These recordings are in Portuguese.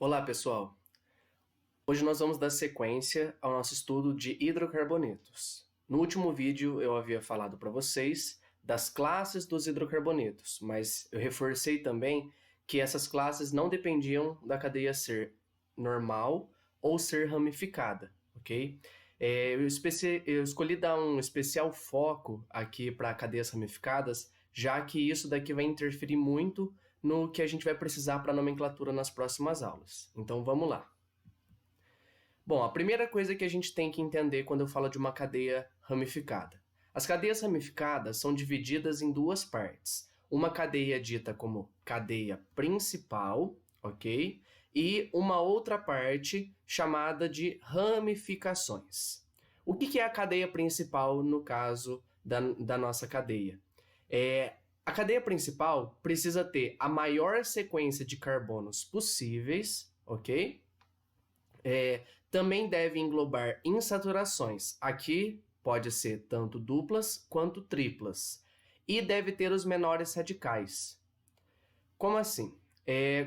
Olá, pessoal! Hoje nós vamos dar sequência ao nosso estudo de hidrocarbonetos. No último vídeo eu havia falado para vocês das classes dos hidrocarbonetos, mas eu reforcei também que essas classes não dependiam da cadeia ser normal ou ser ramificada, ok? Eu escolhi dar um especial foco aqui para cadeias ramificadas, já que isso daqui vai interferir muito no que a gente vai precisar para a nomenclatura nas próximas aulas. Então vamos lá. Bom, a primeira coisa que a gente tem que entender quando eu falo de uma cadeia ramificada. As cadeias ramificadas são divididas em duas partes. Uma cadeia dita como cadeia principal, ok? E uma outra parte chamada de ramificações. O que é a cadeia principal no caso da nossa cadeia? A cadeia principal precisa ter a maior sequência de carbonos possíveis, ok? Também deve englobar insaturações. Aqui pode ser tanto duplas quanto triplas. E deve ter os menores radicais. Como assim?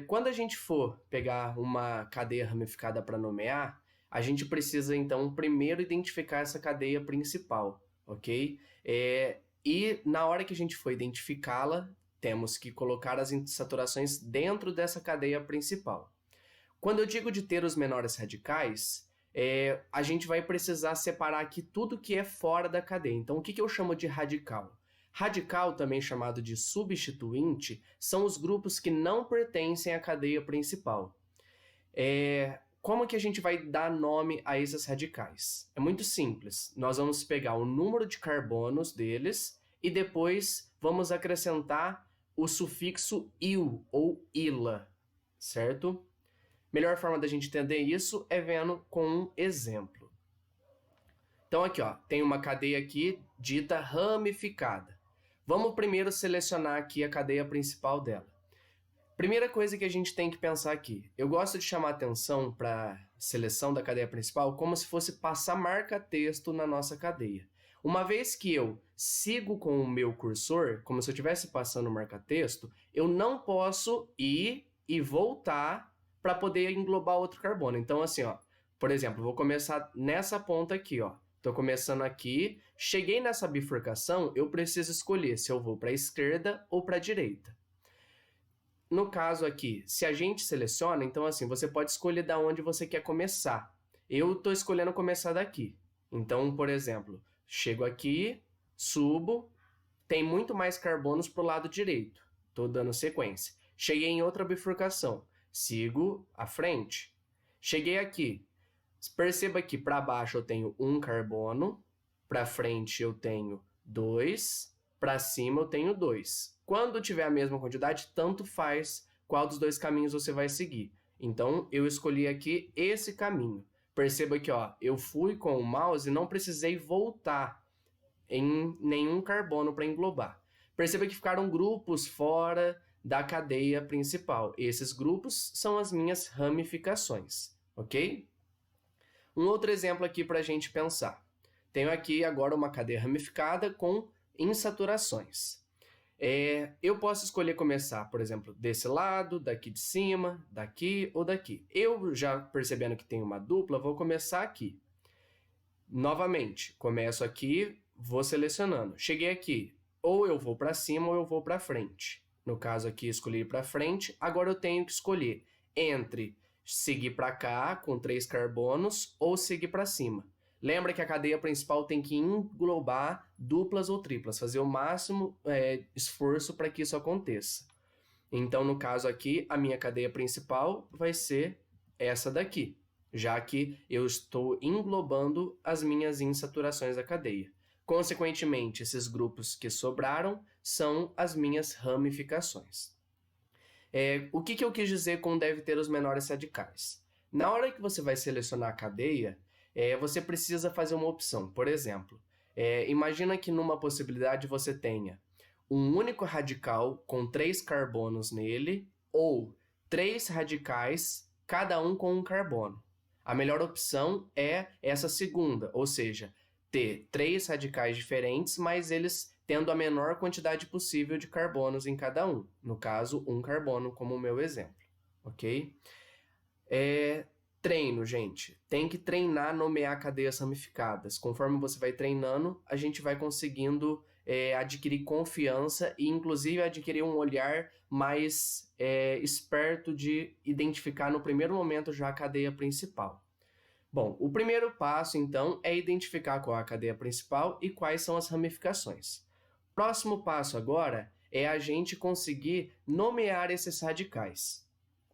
Quando a gente for pegar uma cadeia ramificada para nomear, a gente precisa, então, primeiro identificar essa cadeia principal, ok? E na hora que a gente for identificá-la, temos que colocar as insaturações dentro dessa cadeia principal. Quando eu digo de ter os menores radicais, a gente vai precisar separar aqui tudo que é fora da cadeia. Então, o que eu chamo de radical? Radical, também chamado de substituinte, são os grupos que não pertencem à cadeia principal. Como que a gente vai dar nome a esses radicais? É muito simples. Nós vamos pegar o número de carbonos deles e depois vamos acrescentar o sufixo -il ou -ila, certo? Melhor forma da gente entender isso é vendo com um exemplo. Então aqui, ó, tem uma cadeia aqui dita ramificada. Vamos primeiro selecionar aqui a cadeia principal dela. Primeira coisa que a gente tem que pensar aqui. Eu gosto de chamar atenção para a seleção da cadeia principal como se fosse passar marca-texto na nossa cadeia. Uma vez que eu sigo com o meu cursor, como se eu estivesse passando marca-texto, eu não posso ir e voltar para poder englobar outro carbono. Então, assim, ó, por exemplo, vou começar nessa ponta aqui, ó. Estou começando aqui, cheguei nessa bifurcação, eu preciso escolher se eu vou para a esquerda ou para a direita. No caso aqui, se a gente seleciona, então assim, você pode escolher da onde você quer começar. Eu estou escolhendo começar daqui. Então, por exemplo, chego aqui, subo, tem muito mais carbonos para o lado direito. Estou dando sequência. Cheguei em outra bifurcação. Sigo à frente. Cheguei aqui. Perceba que para baixo eu tenho 1 carbono, para frente eu tenho 2, para cima eu tenho 2. Quando tiver a mesma quantidade, tanto faz qual dos dois caminhos você vai seguir. Então, eu escolhi aqui esse caminho. Perceba que ó, eu fui com o mouse e não precisei voltar em nenhum carbono para englobar. Perceba que ficaram grupos fora da cadeia principal. Esses grupos são as minhas ramificações, ok? Um outro exemplo aqui para a gente pensar. Tenho aqui agora uma cadeia ramificada com insaturações. Eu posso escolher começar, por exemplo, desse lado, daqui de cima, daqui ou daqui. Eu, já percebendo que tem uma dupla, vou começar aqui. Novamente, começo aqui, vou selecionando. Cheguei aqui, ou eu vou para cima ou eu vou para frente. No caso aqui, escolhi para frente. Agora eu tenho que escolher entre seguir para cá com 3 carbonos ou seguir para cima. Lembra que a cadeia principal tem que englobar duplas ou triplas, fazer o máximo esforço para que isso aconteça. Então, no caso aqui, a minha cadeia principal vai ser essa daqui, já que eu estou englobando as minhas insaturações da cadeia. Consequentemente, esses grupos que sobraram são as minhas ramificações. O que eu quis dizer com deve ter os menores radicais? Na hora que você vai selecionar a cadeia, você precisa fazer uma opção. Por exemplo, imagina que numa possibilidade você tenha um único radical com 3 carbonos nele ou 3 radicais, cada um com um carbono. A melhor opção é essa segunda, ou seja, ter 3 radicais diferentes, mas eles tendo a menor quantidade possível de carbonos em cada um. No caso, 1 carbono, como o meu exemplo, ok? Treino, gente. Tem que treinar, nomear cadeias ramificadas. Conforme você vai treinando, a gente vai conseguindo adquirir confiança e, inclusive, adquirir um olhar mais esperto de identificar no primeiro momento já a cadeia principal. Bom, o primeiro passo, então, é identificar qual é a cadeia principal e quais são as ramificações. Próximo passo agora é a gente conseguir nomear esses radicais.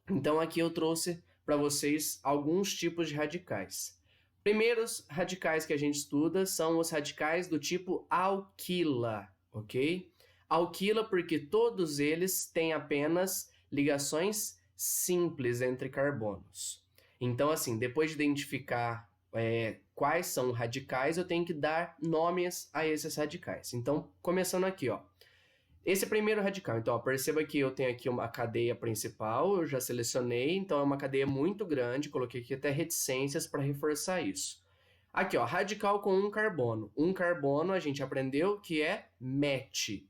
Então, aqui eu trouxe para vocês alguns tipos de radicais. Primeiros radicais que a gente estuda são os radicais do tipo alquila, ok? Alquila porque todos eles têm apenas ligações simples entre carbonos. Então, assim, depois de identificar quais são radicais, eu tenho que dar nomes a esses radicais. Então, começando aqui, ó. Esse primeiro radical, então, ó, perceba que eu tenho aqui uma cadeia principal, eu já selecionei, então é uma cadeia muito grande, coloquei aqui até reticências para reforçar isso. Aqui, ó, radical com um carbono. Um carbono a gente aprendeu que é met.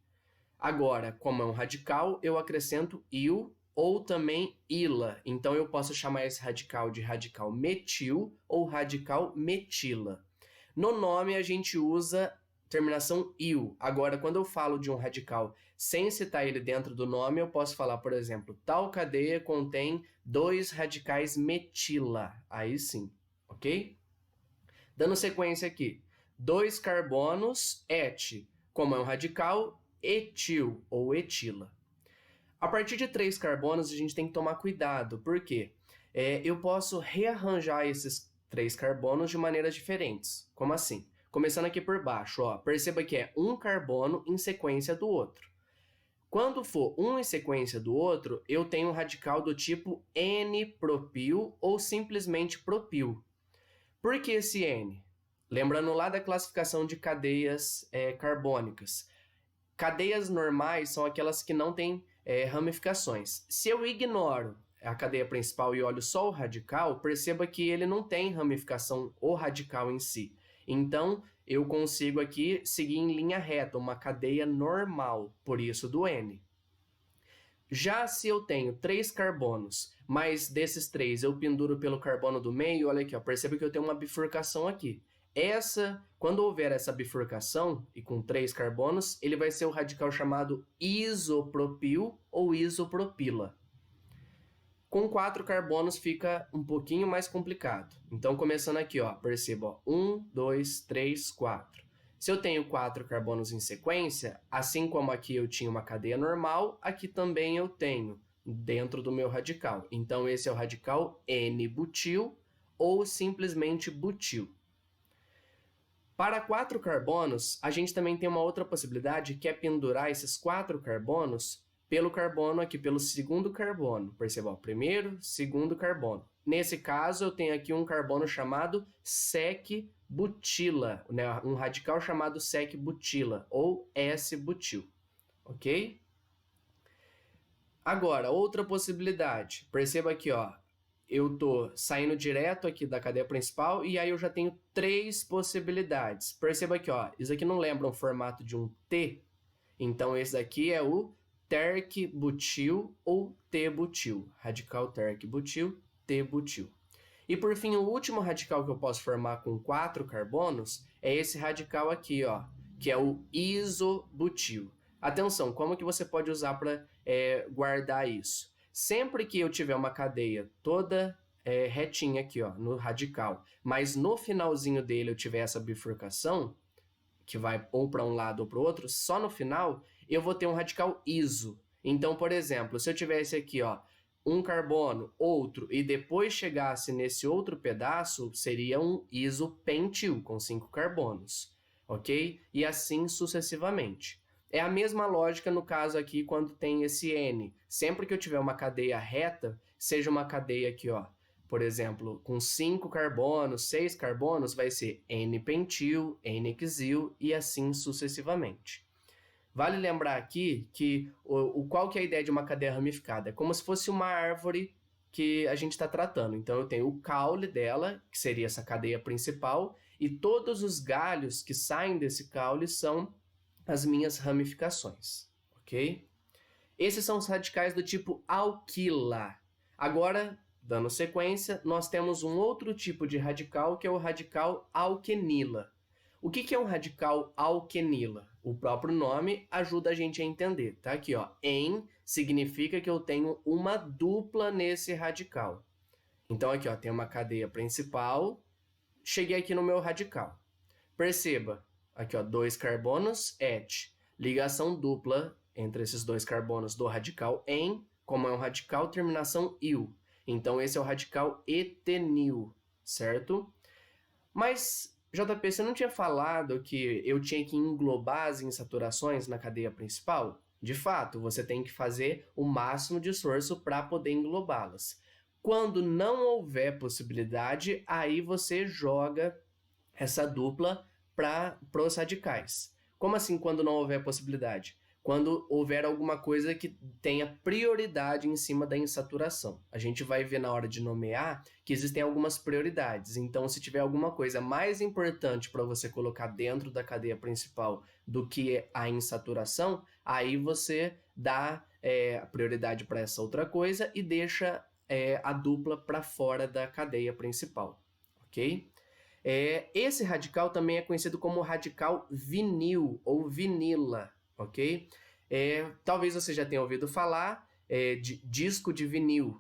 Agora, como é um radical, eu acrescento il ou também ila. Então, eu posso chamar esse radical de radical metil ou radical metila. No nome, a gente usa terminação il. Agora, quando eu falo de um radical sem citar ele dentro do nome, eu posso falar, por exemplo, tal cadeia contém 2 radicais metila. Aí sim, ok? Dando sequência aqui. 2 carbonos, et. Como é um radical, etil ou etila. A partir de 3 carbonos, a gente tem que tomar cuidado, porque eu posso rearranjar esses 3 carbonos de maneiras diferentes. Como assim? Começando aqui por baixo, ó, perceba que é um carbono em sequência do outro. Quando for um em sequência do outro, eu tenho um radical do tipo N-propil ou simplesmente propil. Por que esse N? Lembrando lá da classificação de cadeias carbônicas. Cadeias normais são aquelas que não têm ramificações. Se eu ignoro a cadeia principal e olho só o radical, perceba que ele não tem ramificação, o radical em si. Então, eu consigo aqui seguir em linha reta, uma cadeia normal, por isso do N. Já se eu tenho 3 carbonos, mas desses 3 eu penduro pelo carbono do meio, olha aqui, ó, perceba que eu tenho uma bifurcação aqui. Quando houver essa bifurcação, e com 3 carbonos, ele vai ser o radical chamado isopropil ou isopropila. Com 4 carbonos fica um pouquinho mais complicado. Então, começando aqui, ó, perceba, 1, 2, 3, 4. Se eu tenho 4 carbonos em sequência, assim como aqui eu tinha uma cadeia normal, aqui também eu tenho dentro do meu radical. Então, esse é o radical N-butil ou simplesmente butil. Para 4 carbonos, a gente também tem uma outra possibilidade, que é pendurar esses 4 carbonos pelo carbono aqui, pelo segundo carbono. Perceba, ó, primeiro, segundo carbono. Nesse caso, eu tenho aqui um carbono chamado sec-butila, né? Um radical chamado sec-butila, ou S-butil, ok? Agora, outra possibilidade. Perceba aqui, ó, eu estou saindo direto aqui da cadeia principal e aí eu já tenho 3 possibilidades. Perceba aqui, ó, isso aqui não lembra um formato de um T? Então, esse daqui é o terc-butil ou T-butil. Radical terc-butil, T-butil. E por fim, o último radical que eu posso formar com 4 carbonos é esse radical aqui, ó, que é o isobutil. Atenção, como que você pode usar para guardar isso? Sempre que eu tiver uma cadeia toda retinha aqui, ó, no radical, mas no finalzinho dele eu tiver essa bifurcação, que vai ou para um lado ou para o outro, só no final eu vou ter um radical iso. Então, por exemplo, se eu tivesse aqui, ó, um carbono, outro, e depois chegasse nesse outro pedaço, seria um isopentil, com 5 carbonos, ok? E assim sucessivamente. É a mesma lógica no caso aqui quando tem esse N. Sempre que eu tiver uma cadeia reta, seja uma cadeia aqui, ó, por exemplo, com 5 carbonos, 6 carbonos, vai ser N-pentil, N-hexil e assim sucessivamente. Vale lembrar aqui que qual que é a ideia de uma cadeia ramificada? É como se fosse uma árvore que a gente está tratando. Então, eu tenho o caule dela, que seria essa cadeia principal, e todos os galhos que saem desse caule são as minhas ramificações, ok? Esses são os radicais do tipo alquila. Agora, dando sequência, nós temos um outro tipo de radical, que é o radical alquenila. O que é um radical alquenila? O próprio nome ajuda a gente a entender. Tá aqui, ó. En significa que eu tenho uma dupla nesse radical. Então, aqui, ó, tem uma cadeia principal. Cheguei aqui no meu radical. Perceba, aqui, ó, 2 carbonos, et. Ligação dupla entre esses 2 carbonos do radical en, como é um radical, terminação il. Então, esse é o radical etenil, certo? Mas, JP, você não tinha falado que eu tinha que englobar as insaturações na cadeia principal? De fato, você tem que fazer o máximo de esforço para poder englobá-las. Quando não houver possibilidade, aí você joga essa dupla para os radicais. Como assim quando não houver possibilidade? Quando houver alguma coisa que tenha prioridade em cima da insaturação. A gente vai ver na hora de nomear que existem algumas prioridades. Então, se tiver alguma coisa mais importante para você colocar dentro da cadeia principal do que a insaturação, aí você dá prioridade para essa outra coisa e deixa a dupla para fora da cadeia principal, ok? Esse radical também é conhecido como radical vinil ou vinila, ok? Talvez você já tenha ouvido falar de disco de vinil.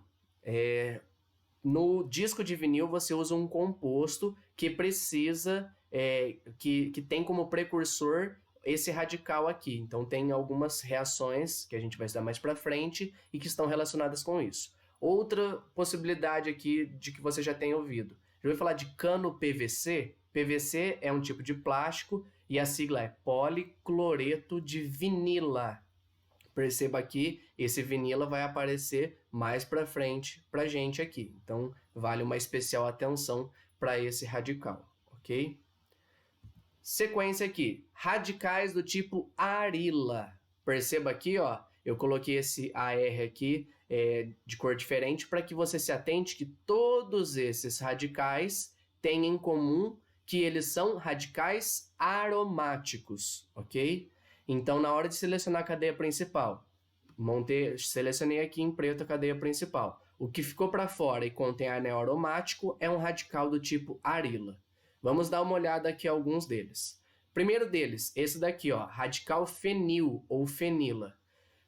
No disco de vinil você usa um composto que precisa, que tem como precursor esse radical aqui. Então tem algumas reações que a gente vai estudar mais para frente e que estão relacionadas com isso. Outra possibilidade aqui de que você já tenha ouvido. Já ouviu falar de cano PVC? PVC é um tipo de plástico e a sigla é policloreto de vinila. Perceba aqui, esse vinila vai aparecer mais para frente para a gente aqui. Então, vale uma especial atenção para esse radical, ok? Sequência aqui, radicais do tipo arila. Perceba aqui, ó, eu coloquei esse AR aqui de cor diferente para que você se atente que todos esses radicais têm em comum que eles são radicais aromáticos, ok? Então, na hora de selecionar a cadeia principal, selecionei aqui em preto a cadeia principal. O que ficou para fora e contém anel aromático é um radical do tipo arila. Vamos dar uma olhada aqui a alguns deles. Primeiro deles, esse daqui, ó, radical fenil ou fenila.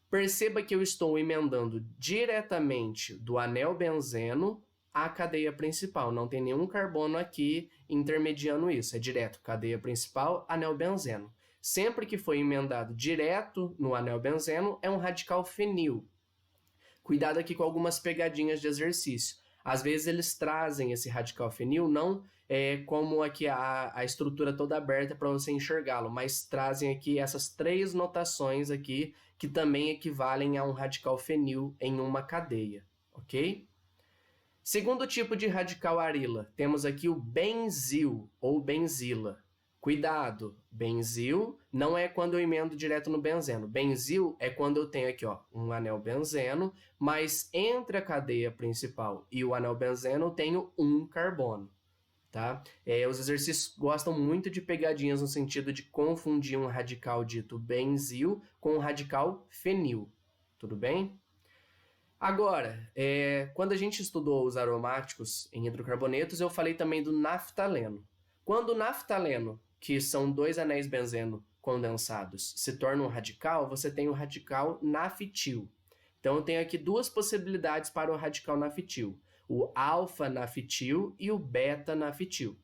Perceba que eu estou emendando diretamente do anel benzeno à cadeia principal. Não tem nenhum carbono aqui intermediando isso. É direto, cadeia principal, anel benzeno. Sempre que for emendado direto no anel benzeno, é um radical fenil. Cuidado aqui com algumas pegadinhas de exercício. Às vezes eles trazem esse radical fenil, não como aqui a estrutura toda aberta para você enxergá-lo, mas trazem aqui essas 3 notações aqui que também equivalem a um radical fenil em uma cadeia, ok? Segundo tipo de radical arila, temos aqui o benzil ou benzila. Cuidado, benzil não é quando eu emendo direto no benzeno. Benzil é quando eu tenho aqui, ó, um anel benzeno, mas entre a cadeia principal e o anel benzeno eu tenho um carbono. Tá? Os exercícios gostam muito de pegadinhas no sentido de confundir um radical dito benzil com um radical fenil. Tudo bem? Agora, quando a gente estudou os aromáticos em hidrocarbonetos, eu falei também do naftaleno. Quando o naftaleno, que são 2 anéis benzeno condensados, se torna um radical, você tem o radical naftil. Então, eu tenho aqui 2 possibilidades para o radical naftil. O alfa-naftil e o beta-naftil.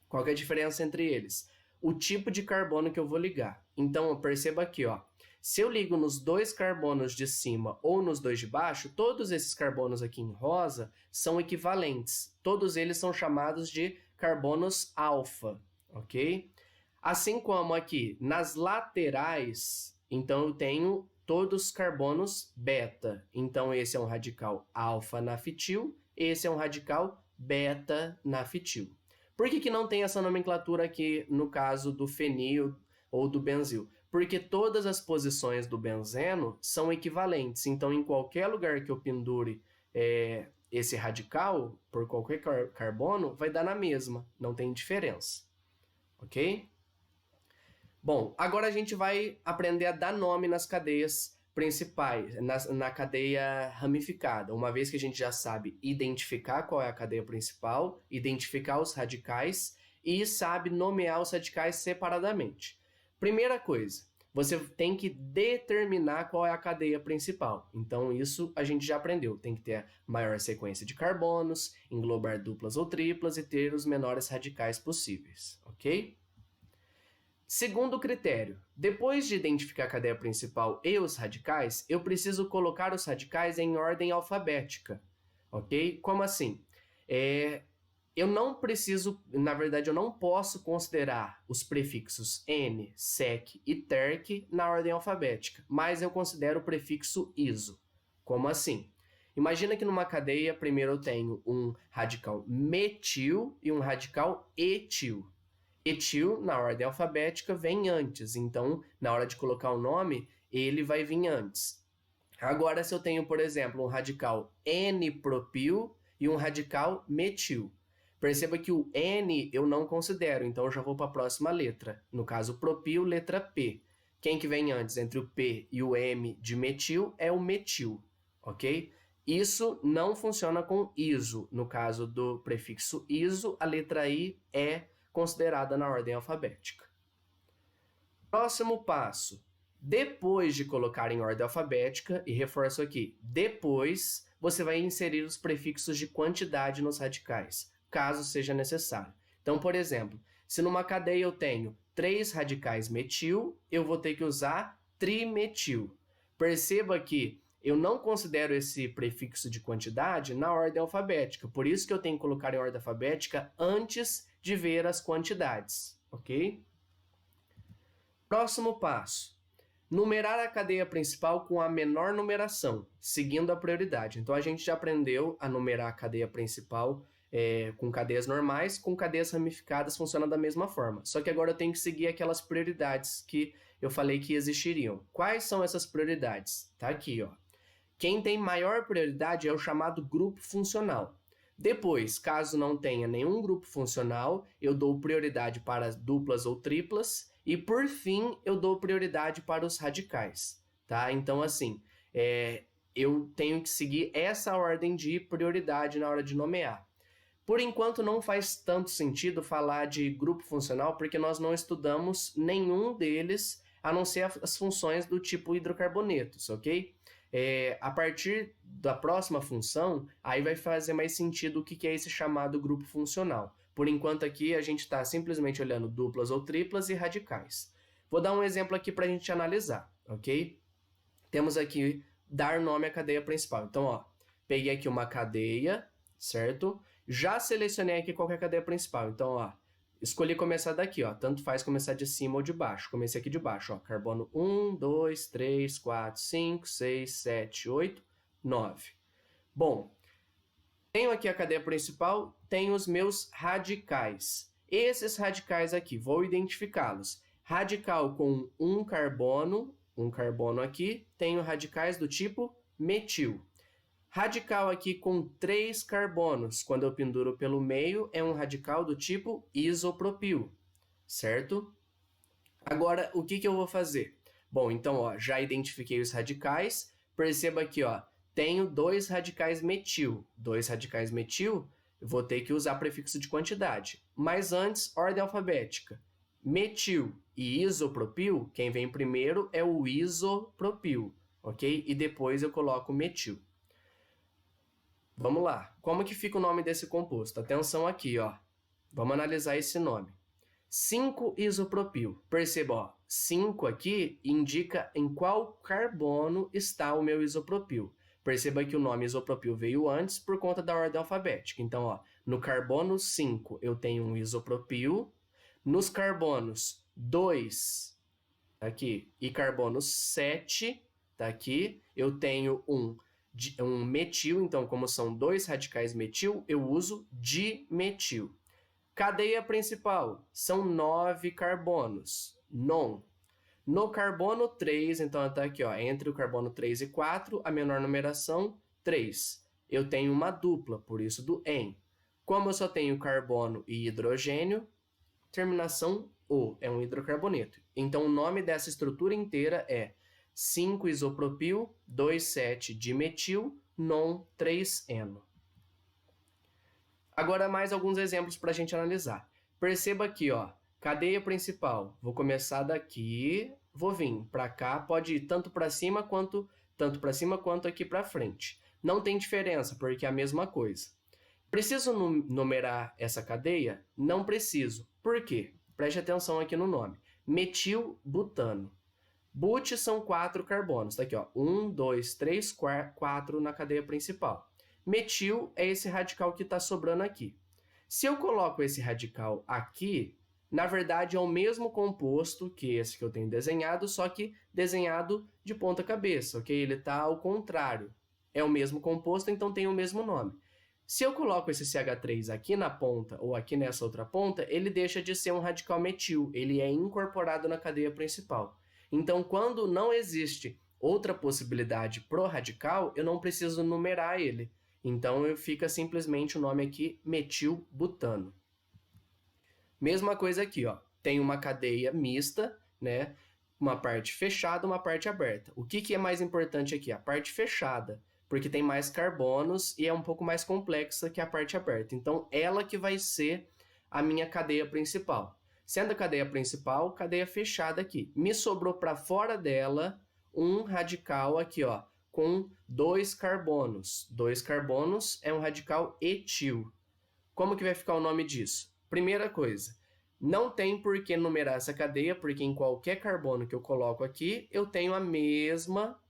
Qual que é a diferença entre eles? O tipo de carbono que eu vou ligar. Então, perceba aqui, ó. Se eu ligo nos 2 carbonos de cima ou nos 2 de baixo, todos esses carbonos aqui em rosa são equivalentes. Todos eles são chamados de carbonos alfa, ok? Assim como aqui, nas laterais, então eu tenho todos carbonos beta. Então, esse é um radical alfa-naftil, esse é um radical beta-naftil. Por que não tem essa nomenclatura aqui no caso do fenil ou do benzil? Porque todas as posições do benzeno são equivalentes. Então, em qualquer lugar que eu pendure esse radical, por qualquer carbono, vai dar na mesma. Não tem diferença. Ok? Bom, agora a gente vai aprender a dar nome nas cadeias principais na cadeia ramificada, uma vez que a gente já sabe identificar qual é a cadeia principal, identificar os radicais e sabe nomear os radicais separadamente. Primeira coisa, você tem que determinar qual é a cadeia principal. Então, isso a gente já aprendeu. Tem que ter a maior sequência de carbonos, englobar duplas ou triplas e ter os menores radicais possíveis, ok? Segundo critério, depois de identificar a cadeia principal e os radicais, eu preciso colocar os radicais em ordem alfabética, ok? Como assim? Eu não preciso, na verdade, eu não posso considerar os prefixos N, SEC e TERC na ordem alfabética, mas eu considero o prefixo ISO. Como assim? Imagina que numa cadeia, primeiro eu tenho um radical metil e um radical etil. Etil, na ordem alfabética, vem antes, então, na hora de colocar o nome, ele vai vir antes. Agora, se eu tenho, por exemplo, um radical N-propil e um radical metil, perceba que o N eu não considero, então eu já vou para a próxima letra. No caso, propil, letra P. Quem que vem antes entre o P e o M de metil é o metil, ok? Isso não funciona com iso. No caso do prefixo iso, a letra I é considerada na ordem alfabética. Próximo passo. Depois de colocar em ordem alfabética, e reforço aqui, depois você vai inserir os prefixos de quantidade nos radicais, caso seja necessário. Então, por exemplo, se numa cadeia eu tenho 3 radicais metil, eu vou ter que usar trimetil. Perceba que eu não considero esse prefixo de quantidade na ordem alfabética, por isso que eu tenho que colocar em ordem alfabética antes de ver as quantidades, ok? Próximo passo. Numerar a cadeia principal com a menor numeração, seguindo a prioridade. Então, a gente já aprendeu a numerar a cadeia principal com cadeias normais, com cadeias ramificadas funciona da mesma forma. Só que agora eu tenho que seguir aquelas prioridades que eu falei que existiriam. Quais são essas prioridades? Tá aqui, ó. Quem tem maior prioridade é o chamado grupo funcional. Depois, caso não tenha nenhum grupo funcional, eu dou prioridade para as duplas ou triplas e, por fim, eu dou prioridade para os radicais, tá? Então, assim, eu tenho que seguir essa ordem de prioridade na hora de nomear. Por enquanto, não faz tanto sentido falar de grupo funcional porque nós não estudamos nenhum deles, a não ser as funções do tipo hidrocarbonetos, ok? A partir da próxima função, aí vai fazer mais sentido o que é esse chamado grupo funcional. Por enquanto aqui a gente está simplesmente olhando duplas ou triplas e radicais. Vou dar um exemplo aqui para a gente analisar, ok? Temos aqui dar nome à cadeia principal. Então, ó, peguei aqui uma cadeia, certo? Já selecionei aqui qual é a cadeia principal. Então, ó, escolhi começar daqui, ó. Tanto faz começar de cima ou de baixo. Comecei aqui de baixo, ó. Carbono 1, 2, 3, 4, 5, 6, 7, 8, 9. Bom, tenho aqui a cadeia principal, tenho os meus radicais. Esses radicais aqui, vou identificá-los. Radical com um carbono aqui, tenho radicais do tipo metil. Radical aqui com 3 carbonos, quando eu penduro pelo meio, é um radical do tipo isopropil, certo? Agora, o que eu vou fazer? Bom, então, ó, já identifiquei os radicais. Perceba aqui, ó, tenho 2 radicais metil. 2 radicais metil, eu vou ter que usar prefixo de quantidade. Mas antes, ordem alfabética. Metil e isopropil, quem vem primeiro é o isopropil, ok? E depois eu coloco metil. Vamos lá. Como que fica o nome desse composto? Atenção aqui, ó. Vamos analisar esse nome. 5-isopropil. Perceba, ó, 5 aqui indica em qual carbono está o meu isopropil. Perceba que o nome isopropil veio antes por conta da ordem alfabética. Então, ó, no carbono 5 eu tenho um isopropil. Nos carbonos 2, tá aqui, e carbono 7, tá aqui, eu tenho um metil, então como são 2 radicais metil, eu uso dimetil. Cadeia principal, são 9 carbonos, non. No carbono 3, então tá aqui, ó, entre o carbono 3 e 4, a menor numeração, 3. Eu tenho uma dupla, por isso do en. Como eu só tenho carbono e hidrogênio, terminação O, é um hidrocarboneto. Então o nome dessa estrutura inteira é 5-isopropil, 2,7-dimetil, non-3-eno. Agora mais alguns exemplos para a gente analisar. Perceba aqui, ó, cadeia principal. Vou começar daqui, vou vir para cá, pode ir tanto para cima quanto aqui para frente. Não tem diferença, porque é a mesma coisa. Preciso numerar essa cadeia? Não preciso. Por quê? Preste atenção aqui no nome. Metilbutano. But são 4 carbonos. Tá aqui, ó. 1, 2, 3, 4 na cadeia principal. Metil é esse radical que está sobrando aqui. Se eu coloco esse radical aqui, na verdade é o mesmo composto que esse que eu tenho desenhado, só que desenhado de ponta cabeça, ok? Ele está ao contrário. É o mesmo composto, então tem o mesmo nome. Se eu coloco esse CH3 aqui na ponta ou aqui nessa outra ponta, ele deixa de ser um radical metil, ele é incorporado na cadeia principal. Então, quando não existe outra possibilidade pro radical, eu não preciso numerar ele. Então, fica simplesmente o nome aqui, metilbutano. Mesma coisa aqui, ó. Tem uma cadeia mista, né? Uma parte fechada, uma parte aberta. O que é mais importante aqui? A parte fechada, porque tem mais carbonos e é um pouco mais complexa que a parte aberta. Então, ela que vai ser a minha cadeia principal. Sendo a cadeia principal, cadeia fechada aqui. Me sobrou para fora dela um radical aqui, ó, com 2 carbonos. 2 carbonos é um radical etil. Como que vai ficar o nome disso? Primeira coisa, não tem por que numerar essa cadeia, porque em qualquer carbono que eu coloco aqui, eu tenho a mesma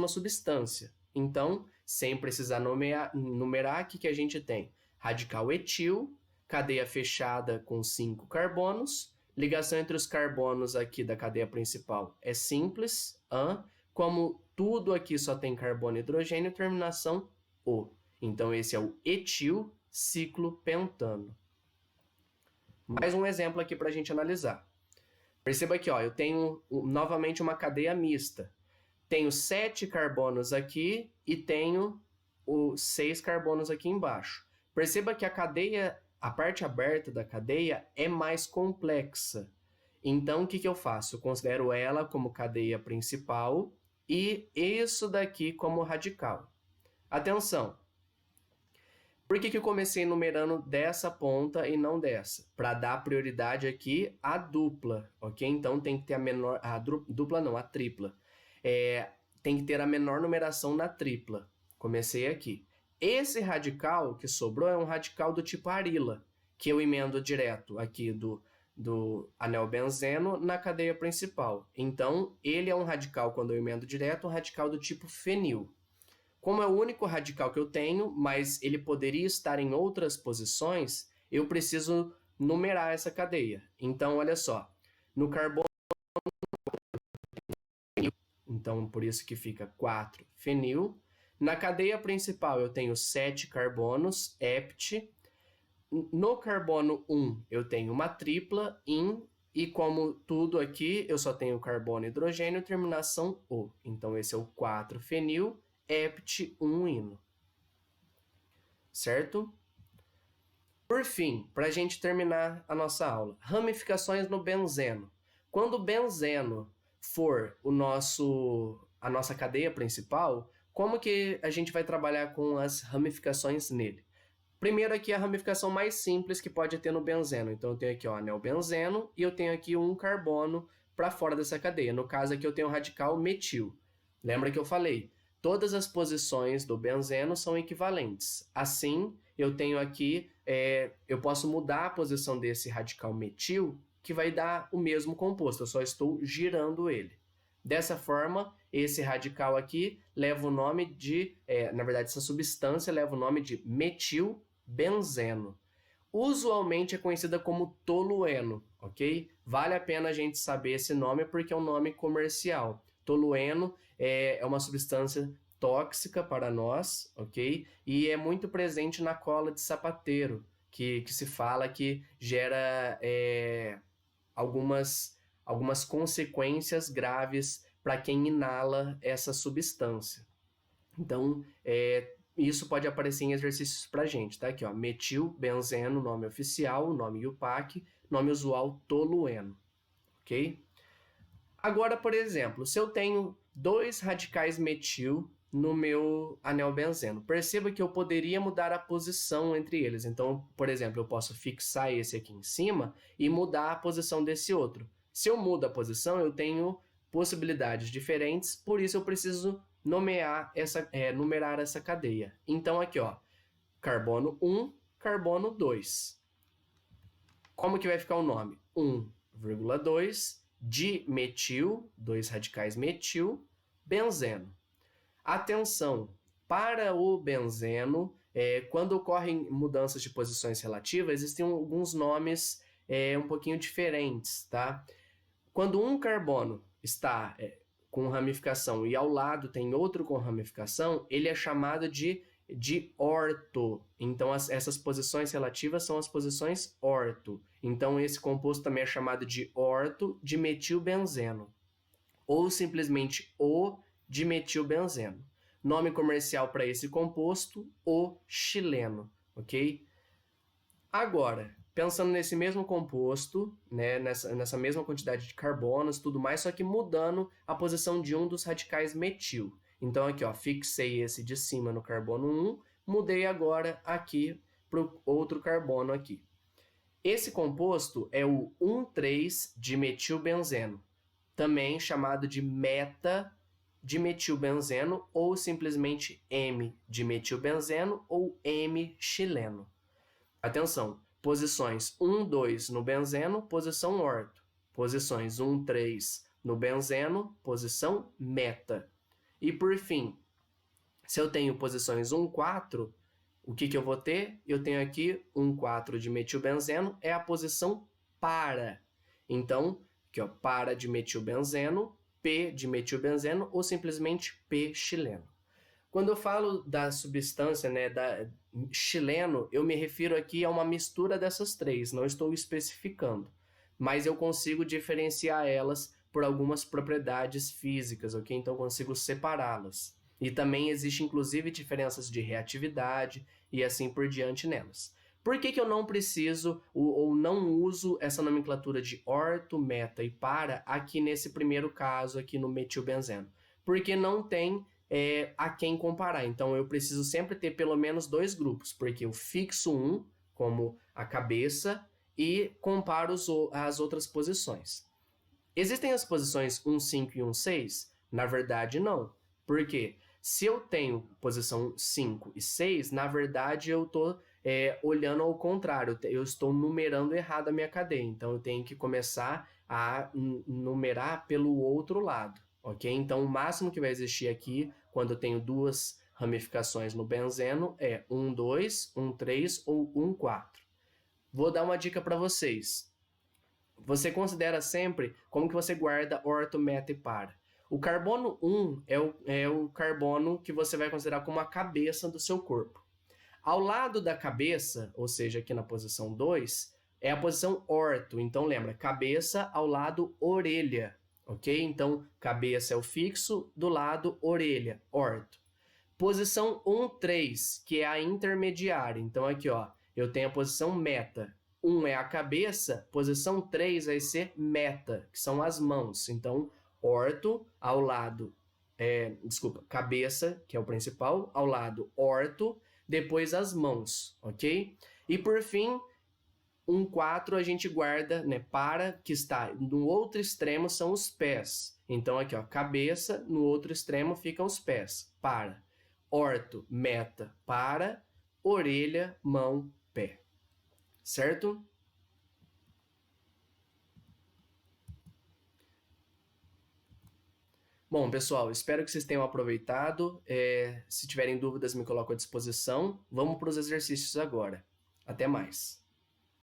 substância. Então, sem precisar numerar, o que a gente tem? Radical etil, cadeia fechada com 5 carbonos, ligação entre os carbonos aqui da cadeia principal é simples, como tudo aqui só tem carbono e hidrogênio, terminação O. Então, esse é o etilciclopentano. Mais um exemplo aqui para a gente analisar. Perceba aqui, ó, eu tenho novamente uma cadeia mista. Tenho 7 carbonos aqui e tenho 6 carbonos aqui embaixo. Perceba que a parte aberta da cadeia é mais complexa. Então, o que eu faço? Eu considero ela como cadeia principal e isso daqui como radical. Atenção! Por que eu comecei numerando dessa ponta e não dessa? Para dar prioridade aqui à dupla, ok? Então, tem que ter a tripla. Tem que ter a menor numeração na tripla. Comecei aqui. Esse radical que sobrou é um radical do tipo arila, que eu emendo direto aqui do anel benzeno na cadeia principal. Então, ele é um radical, quando eu emendo direto, um radical do tipo fenil. Como é o único radical que eu tenho, mas ele poderia estar em outras posições, eu preciso numerar essa cadeia. Então, olha só, no carbono, então por isso que fica 4-fenil. Na cadeia principal eu tenho 7 carbonos, hept. No carbono 1 eu tenho uma tripla, in, e como tudo aqui eu só tenho carbono e hidrogênio, terminação O. Então esse é o 4-fenil, hept 1-ino. Certo? Por fim, para a gente terminar a nossa aula, ramificações no benzeno. Quando o benzeno for a nossa cadeia principal, como que a gente vai trabalhar com as ramificações nele? Primeiro aqui a ramificação mais simples que pode ter no benzeno. Então eu tenho aqui o anel benzeno e eu tenho aqui um carbono para fora dessa cadeia. No caso aqui eu tenho o radical metil. Lembra que eu falei? Todas as posições do benzeno são equivalentes. Assim, eu tenho aqui, eu posso mudar a posição desse radical metil, que vai dar o mesmo composto, eu só estou girando ele. Dessa forma, esse radical aqui leva o nome de, na verdade, essa substância leva o nome de metilbenzeno. Usualmente é conhecida como tolueno, ok? Vale a pena a gente saber esse nome porque é um nome comercial. Tolueno é uma substância tóxica para nós, ok? E é muito presente na cola de sapateiro, que se fala que gera algumas consequências graves para quem inala essa substância. Então, isso pode aparecer em exercícios para a gente, tá? Aqui, ó, metilbenzeno, nome oficial, nome IUPAC, nome usual tolueno, ok? Agora, por exemplo, se eu tenho 2 radicais metil no meu anel benzeno, perceba que eu poderia mudar a posição entre eles. Então, por exemplo, eu posso fixar esse aqui em cima e mudar a posição desse outro. Se eu mudo a posição, eu tenho possibilidades diferentes, por isso eu preciso numerar essa cadeia. Então, aqui, ó, carbono 1, carbono 2. Como que vai ficar o nome? 1,2 dimetil, 2 radicais metil, benzeno. Atenção, para o benzeno, quando ocorrem mudanças de posições relativas, existem alguns nomes um pouquinho diferentes, tá? Quando um carbono está com ramificação e ao lado tem outro com ramificação, ele é chamado de orto. Então, essas posições relativas são as posições orto. Então, esse composto também é chamado de orto dimetilbenzeno, ou simplesmente o dimetilbenzeno. Nome comercial para esse composto, o xileno, ok? Agora, pensando nesse mesmo composto, né, nessa mesma quantidade de carbonos, tudo mais, só que mudando a posição de um dos radicais metil. Então, aqui, ó, fixei esse de cima no carbono 1, mudei agora aqui para o outro carbono aqui. Esse composto é o 1,3-dimetilbenzeno, também chamado de meta-dimetilbenzeno ou simplesmente M-dimetilbenzeno ou M-xileno. Atenção, posições 1, 2 no benzeno, posição orto. Posições 1, 3 no benzeno, posição meta. E por fim, se eu tenho posições 1, 4, o que eu vou ter? Eu tenho aqui 1, 4 de metilbenzeno, é a posição para. Então, aqui, ó, para de metilbenzeno, P de metilbenzeno ou simplesmente P xileno. Quando eu falo da substância, né, da xileno, eu me refiro aqui a uma mistura dessas três, não estou especificando, mas eu consigo diferenciar elas por algumas propriedades físicas, ok? Então eu consigo separá-las. E também existe inclusive diferenças de reatividade e assim por diante nelas. Por que eu não preciso ou não uso essa nomenclatura de orto, meta e para aqui nesse primeiro caso, aqui no metilbenzeno? Porque não tem a quem comparar. Então eu preciso sempre ter pelo menos 2 grupos, porque eu fixo um como a cabeça e comparo as outras posições. Existem as posições 1, 5 e 1, 6? Na verdade, não. Por quê? Se eu tenho posição 5 e 6, na verdade eu estou olhando ao contrário, eu estou numerando errado a minha cadeia, então eu tenho que começar a numerar pelo outro lado, ok? Então o máximo que vai existir aqui, quando eu tenho 2 ramificações no benzeno, é 1, 2, 1, 3 ou 1, 4. Vou dar uma dica para vocês. Você considera sempre como que você guarda orto, meta e para. O carbono 1 é o carbono que você vai considerar como a cabeça do seu corpo. Ao lado da cabeça, ou seja, aqui na posição 2, é a posição orto. Então, lembra, cabeça ao lado orelha, ok? Então, cabeça é o fixo, do lado orelha, orto. Posição 1, 3, que é a intermediária. Então, aqui, ó, eu tenho a posição meta. 1 é a cabeça, posição 3 vai ser meta, que são as mãos. Então, orto ao lado, cabeça, que é o principal, ao lado orto, depois as mãos, ok? E por fim, 1, 4 a gente guarda, né, para, que está no outro extremo são os pés. Então aqui, ó, cabeça, no outro extremo ficam os pés, para. Orto, meta, para, orelha, mão, pé. Certo? Bom, pessoal, espero que vocês tenham aproveitado. Se tiverem dúvidas, me coloco à disposição. Vamos para os exercícios agora. Até mais!